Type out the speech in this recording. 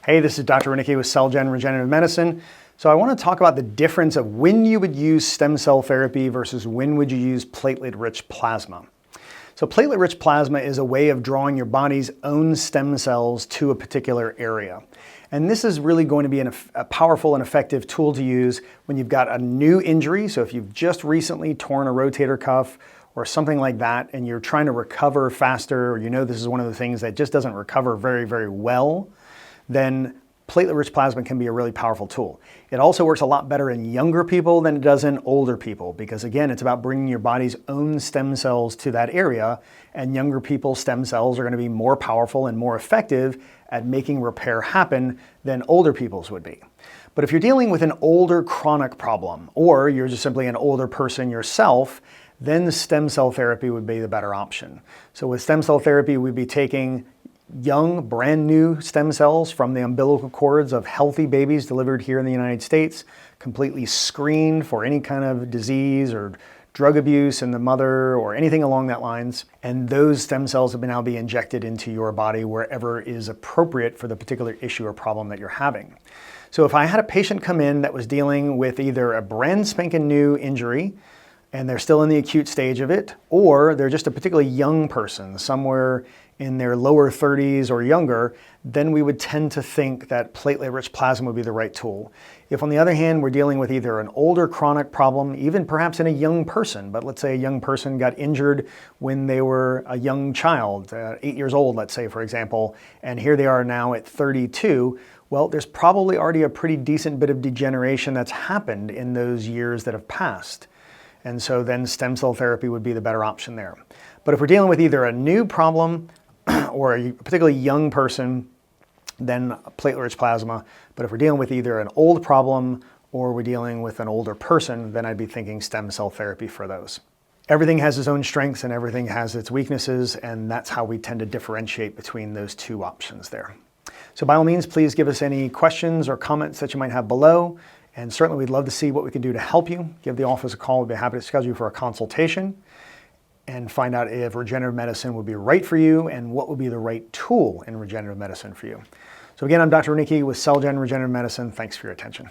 Hey, this is Dr. Renicki with CellGen Regenerative Medicine. So I want to talk about the difference of when you would use stem cell therapy versus when would you use platelet-rich plasma. So platelet-rich plasma is a way of drawing your body's own stem cells to a particular area. And this is really going to be a powerful and effective tool to use when you've got a new injury. So if you've just recently torn a rotator cuff or something like that, and you're trying to recover faster, or you know this is one of the things that just doesn't recover very, very well, then platelet-rich plasma can be a really powerful tool. It also works a lot better in younger people than it does in older people because, again, it's about bringing your body's own stem cells to that area, and younger people's stem cells are going to be more powerful and more effective at making repair happen than older people's would be. But if you're dealing with an older chronic problem, or you're just simply an older person yourself, then stem cell therapy would be the better option. So with stem cell therapy, we'd be taking young, brand new stem cells from the umbilical cords of healthy babies delivered here in the United States, completely screened for any kind of disease or drug abuse in the mother or anything along that lines. And those stem cells have now be injected into your body wherever is appropriate for the particular issue or problem that you're having. So if I had a patient come in that was dealing with either a brand spanking new injury, and they're still in the acute stage of it, or they're just a particularly young person, somewhere in their lower 30s or younger, then we would tend to think that platelet-rich plasma would be the right tool. If, on the other hand, we're dealing with either an older chronic problem, even perhaps in a young person, but let's say a young person got injured when they were a young child, 8 years old, let's say, for example, and here they are now at 32, well, there's probably already a pretty decent bit of degeneration that's happened in those years that have passed. And so then stem cell therapy would be the better option there. But if we're dealing with either a new problem or a particularly young person, then platelet-rich plasma. But if we're dealing with either an old problem or we're dealing with an older person, then I'd be thinking stem cell therapy for those. Everything has its own strengths and everything has its weaknesses, and that's how we tend to differentiate between those two options there. So by all means, please give us any questions or comments that you might have below. And certainly we'd love to see what we can do to help you. Give the office a call. We'd be happy to schedule you for a consultation and find out if regenerative medicine would be right for you and what would be the right tool in regenerative medicine for you. So again, I'm Dr. Renicki with CellGen Regenerative Medicine. Thanks for your attention.